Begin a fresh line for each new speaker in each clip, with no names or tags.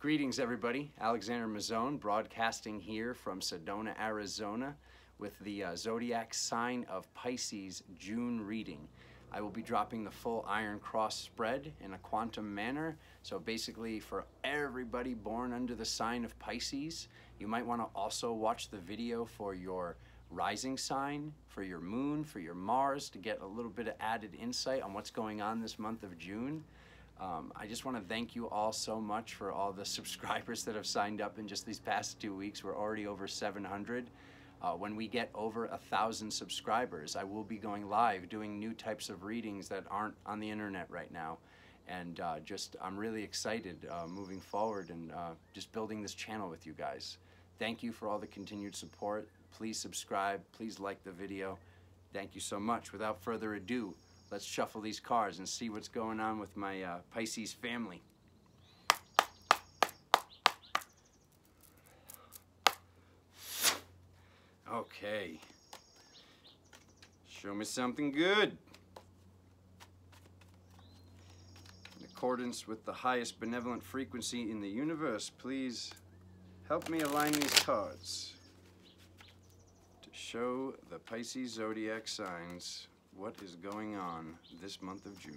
Greetings, everybody. Alexander Mazzone broadcasting here from Sedona, Arizona with the zodiac sign of Pisces June reading. I will be dropping the full Iron Cross spread in a quantum manner. So basically for everybody born under the sign of Pisces, you might want to also watch the video for your rising sign, for your moon, for your Mars, to get a little bit of added insight on what's going on this month of June. I just want to thank you all so much for all the subscribers that have signed up in just these past 2 weeks. We're already over 700. When we get over 1,000 subscribers, I will be going live doing new types of readings that aren't on the internet right now. And I'm really excited moving forward and just building this channel with you guys. Thank you for all the continued support. Please subscribe. Please like the video. Thank you so much. Without further ado, let's shuffle these cards and see what's going on with my Pisces family. Okay. Show me something good. In accordance with the highest benevolent frequency in the universe, please help me align these cards to show the Pisces zodiac signs what is going on this month of June.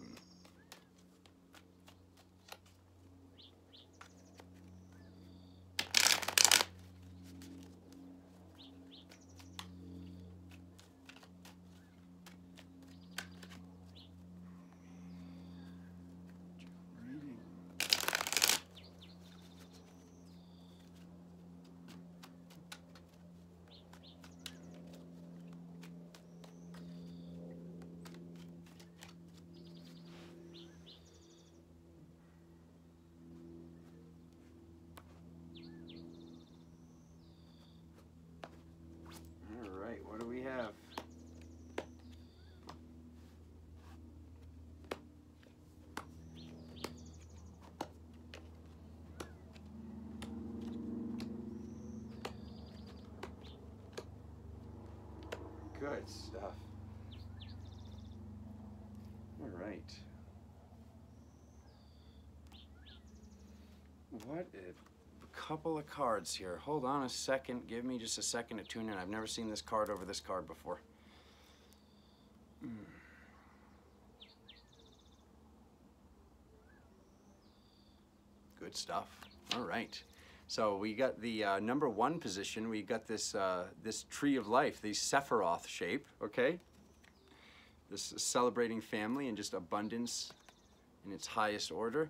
What do we have? Good stuff. All right. What a couple of cards here. Hold on a second. Give me just a second to tune in. I've never seen this card over this card before. Good stuff. All right. So we got the number one position. We got this this tree of life, the Sephiroth shape. Okay. This is celebrating family and just abundance in its highest order,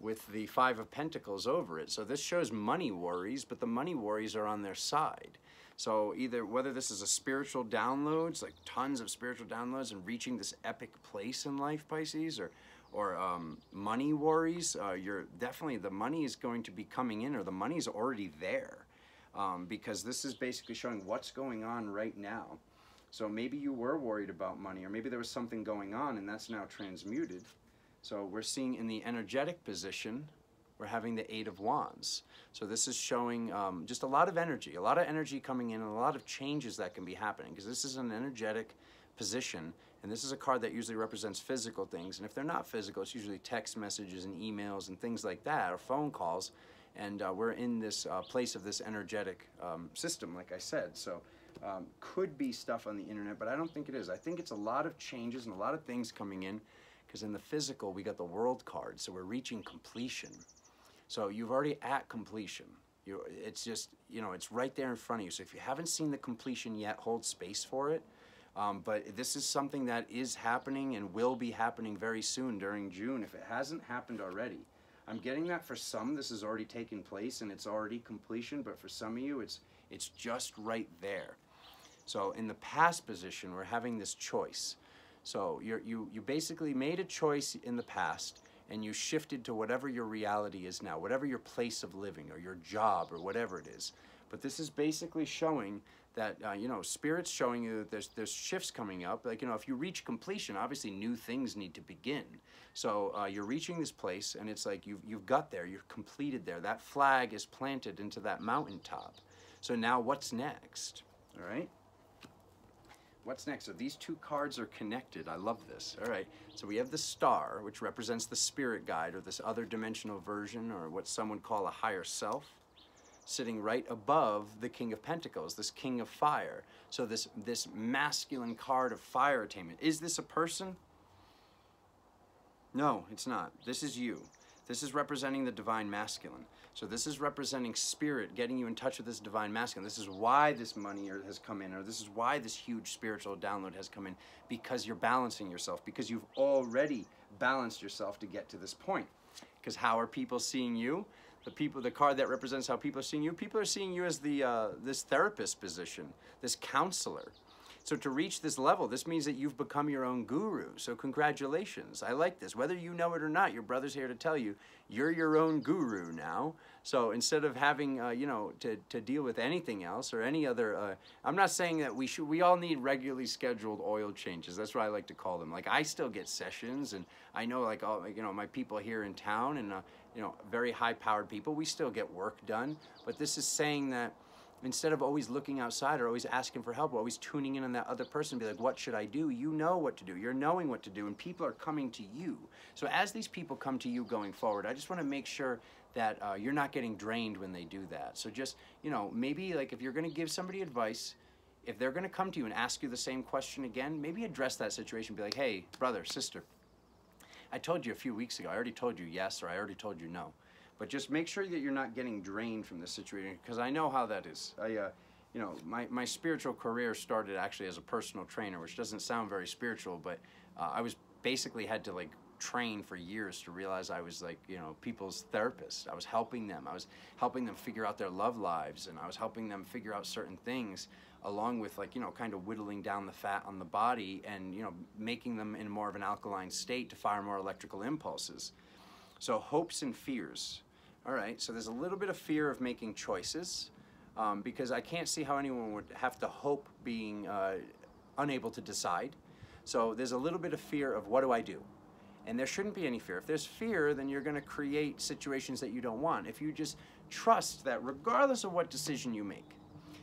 with the Five of Pentacles over it. So this shows money worries, but the money worries are on their side. So either whether this is a spiritual downloads, like tons of spiritual downloads and reaching this epic place in life, Pisces, or money worries, you're definitely, the money is going to be coming in, or the money is already there, because this is basically showing what's going on right now. So maybe you were worried about money, or maybe there was something going on and that's now transmuted. So we're seeing in the energetic position, we're having the Eight of Wands. So this is showing just a lot of energy coming in, and a lot of changes that can be happening, because this is an energetic position, and this is a card that usually represents physical things. And if they're not physical, it's usually text messages and emails and things like that, or phone calls. And we're in this place of this energetic system, like I said. So could be stuff on the internet, but I don't think it is. I think it's a lot of changes and a lot of things coming in. Because in the physical, we got the World card, so we're reaching completion. So you've already at completion. It's just, you know, it's right there in front of you. So if you haven't seen the completion yet, hold space for it. But this is something that is happening and will be happening very soon during June, if it hasn't happened already. I'm getting that for some, this has already taken place and it's already completion, but for some of you, it's just right there. So in the past position, we're having this choice. So you basically made a choice in the past, and you shifted to whatever your reality is now, whatever your place of living or your job or whatever it is. But this is basically showing that, you know, Spirit's showing you that there's shifts coming up. Like, you know, if you reach completion, obviously new things need to begin. So you're reaching this place, and it's like you've got there, you're completed there. That flag is planted into that mountaintop. So now what's next? All right? what's next? So these two cards are connected. I love this. All right. So we have the star, which represents the spirit guide, or this other dimensional version, or what some would call a higher self, sitting right above the King of Pentacles, this King of Fire. So this masculine card of fire attainment. Is this a person? No, it's not. This is you. This is representing the divine masculine. So this is representing spirit, getting you in touch with this divine masculine. This is why this money has come in, or this is why this huge spiritual download has come in, because you're balancing yourself, because you've already balanced yourself to get to this point. Because how are people seeing you? The card that represents how people are seeing you as the this therapist position, this counselor. So to reach this level, this means that you've become your own guru. So congratulations. I like this. Whether you know it or not, your brother's here to tell you, you're your own guru now. So instead of having, you know, to deal with anything else or any other, I'm not saying that we all need regularly scheduled oil changes. That's what I like to call them. Like, I still get sessions, and I know, like, all, you know, my people here in town and, you know, very high-powered people, we still get work done. But this is saying that instead of always looking outside or always asking for help, or always tuning in on that other person and be like, what should I do? You know what to do. You're knowing what to do, and people are coming to you. So as these people come to you going forward, I just want to make sure that you're not getting drained when they do that. So just, you know, maybe like if you're going to give somebody advice, if they're going to come to you and ask you the same question again, maybe address that situation. Be like, hey, brother, sister, I told you a few weeks ago, I already told you yes, or I already told you no. But just make sure that you're not getting drained from this situation, because I know how that is. You know, my spiritual career started actually as a personal trainer, which doesn't sound very spiritual, but I was basically had to like train for years to realize I was like, you know, people's therapist. I was helping them. I was helping them figure out their love lives, and I was helping them figure out certain things, along with, like, you know, kind of whittling down the fat on the body and, you know, making them in more of an alkaline state to fire more electrical impulses. So hopes and fears. All right, so there's a little bit of fear of making choices, because I can't see how anyone would have to hope being unable to decide. So there's a little bit of fear of, what do I do? And there shouldn't be any fear. If there's fear, then you're going to create situations that you don't want. If you just trust that regardless of what decision you make,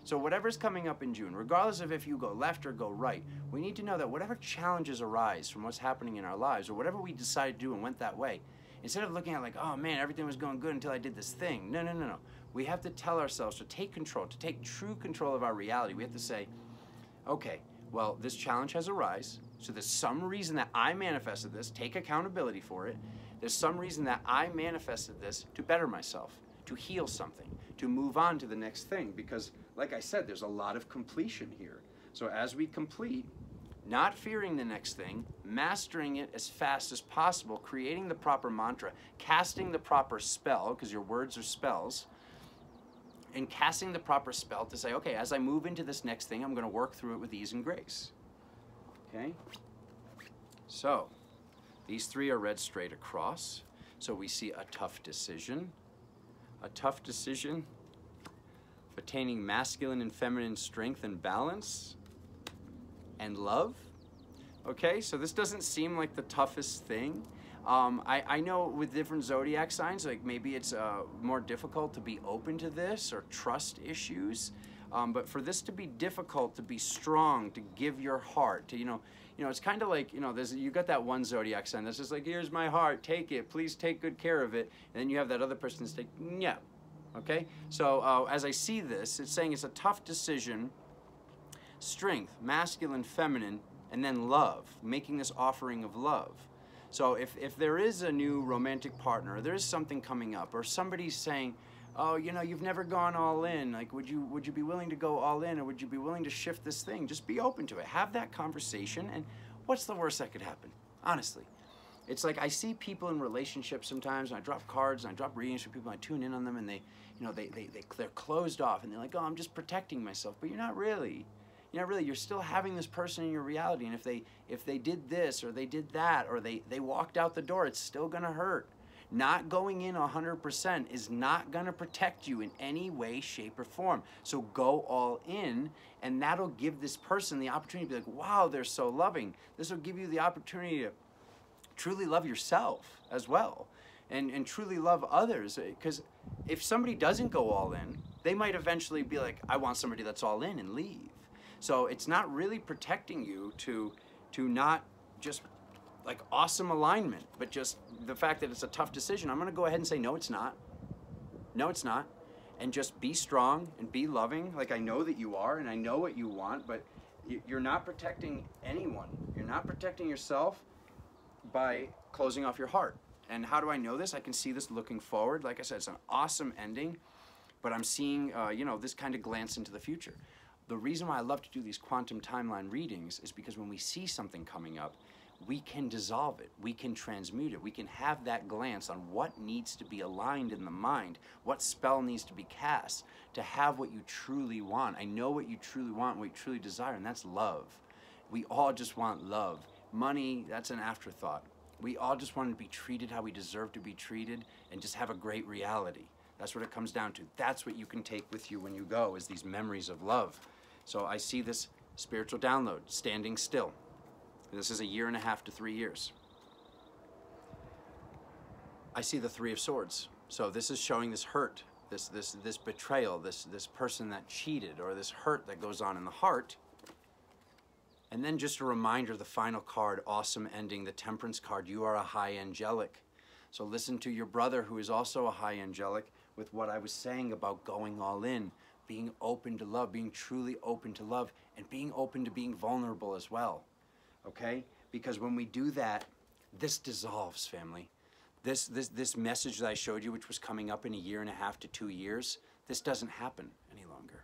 so whatever's coming up in June, regardless of if you go left or go right, we need to know that whatever challenges arise from what's happening in our lives, or whatever we decide to do and went that way, instead of looking at like, oh man, everything was going good until I did this thing. No, no, no, no. We have to tell ourselves to take control, to take true control of our reality. We have to say, okay, well, this challenge has arisen. So there's some reason that I manifested this. Take accountability for it. There's some reason that I manifested this to better myself, to heal something, to move on to the next thing. Because like I said, there's a lot of completion here. So as we complete, not fearing the next thing, mastering it as fast as possible, creating the proper mantra, casting the proper spell, because your words are spells, and casting the proper spell to say, okay, as I move into this next thing, I'm going to work through it with ease and grace. Okay? So, these three are read straight across. So we see a tough decision of attaining masculine and feminine strength and balance, and love. Okay, so this doesn't seem like the toughest thing. I know with different zodiac signs, like maybe it's more difficult to be open to this or trust issues. But for this to be difficult, to be strong, to give your heart, to, you know, it's kind of like, you know, you got that one zodiac sign that's just like, here's my heart, take it, please take good care of it. And then you have that other person that's like, no. Okay, so as I see this, it's saying it's a tough decision. Strength, masculine, feminine, and then love, making this offering of love. So if there is a new romantic partner, or there is something coming up, or somebody's saying, oh, you know, you've never gone all in, like, would you be willing to go all in, or would you be willing to shift this thing? Just be open to it. Have that conversation, and what's the worst that could happen? Honestly. It's like I see people in relationships sometimes, and I drop cards, and I drop readings for people, and I tune in on them, and they, you know, they're closed off, and they're like, oh, I'm just protecting myself, but you're not really. You're not really. You're still having this person in your reality, and if they did this, or they did that, or they walked out the door, it's still gonna hurt. Not going in 100% is not gonna protect you in any way, shape, or form. So go all in, and that'll give this person the opportunity to be like, wow, they're so loving. This will give you the opportunity to truly love yourself as well, and truly love others. Because if somebody doesn't go all in, they might eventually be like, I want somebody that's all in, and leave. So it's not really protecting you to not just like awesome alignment, but just the fact that it's a tough decision. I'm going to go ahead and say, no, it's not. No, it's not. And just be strong and be loving. Like I know that you are, and I know what you want, but you're not protecting anyone. You're not protecting yourself by closing off your heart. And how do I know this? I can see this looking forward. Like I said, it's an awesome ending, but I'm seeing, you know, this kind of glance into the future. The reason why I love to do these quantum timeline readings is because when we see something coming up, we can dissolve it, we can transmute it, we can have that glance on what needs to be aligned in the mind, what spell needs to be cast to have what you truly want. I know what you truly want, what you truly desire, and that's love. We all just want love. Money, that's an afterthought. We all just want to be treated how we deserve to be treated and just have a great reality. That's what it comes down to. That's what you can take with you when you go, is these memories of love. So I see this spiritual download, standing still. This is 1.5 to 3 years. I see the Three of Swords. So this is showing this hurt, this betrayal, this person that cheated, or this hurt that goes on in the heart. And then just a reminder, the final card, awesome ending, the Temperance card. You are a high angelic. So listen to your brother, who is also a high angelic, with what I was saying about going all in, being open to love, being truly open to love, and being open to being vulnerable as well. Okay? Because when we do that, this dissolves, family. This message that I showed you, which was coming up in 1.5 to 2 years, this doesn't happen any longer.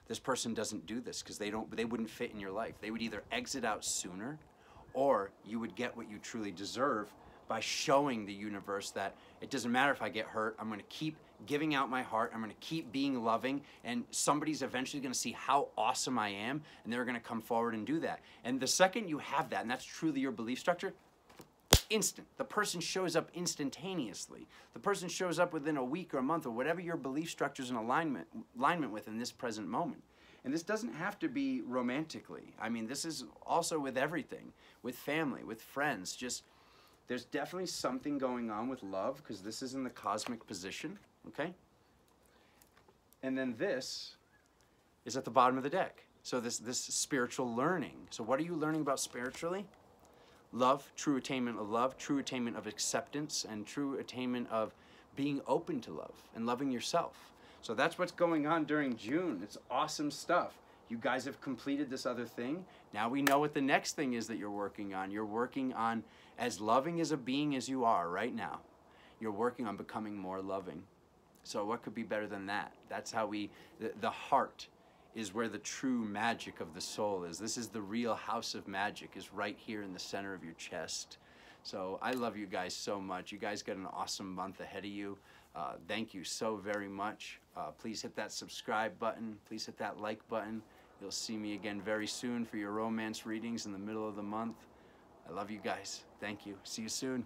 This person doesn't do this because they wouldn't fit in your life. They would either exit out sooner, or you would get what you truly deserve by showing the universe that it doesn't matter if I get hurt, I'm going to keep giving out my heart, I'm going to keep being loving, and somebody's eventually going to see how awesome I am, and they're going to come forward and do that. And the second you have that, and that's truly your belief structure, instant. The person shows up instantaneously. The person shows up within a week or a month or whatever your belief structure is in alignment with in this present moment. And this doesn't have to be romantically. I mean, this is also with everything, with family, with friends. Just, there's definitely something going on with love, because this is in the cosmic position, okay? And then this is at the bottom of the deck. So this spiritual learning. So what are you learning about spiritually? Love, true attainment of love, true attainment of acceptance, and true attainment of being open to love and loving yourself. So that's what's going on during June. It's awesome stuff. You guys have completed this other thing. Now we know what the next thing is that you're working on. You're working on, as loving as a being as you are right now, you're working on becoming more loving. So what could be better than that? That's how the heart is where the true magic of the soul is. This is the real house of magic, is right here in the center of your chest. So I love you guys so much. You guys got an awesome month ahead of you. Thank you so very much. Please hit that subscribe button. Please hit that like button. You'll see me again very soon for your romance readings in the middle of the month. I love you guys. Thank you. See you soon.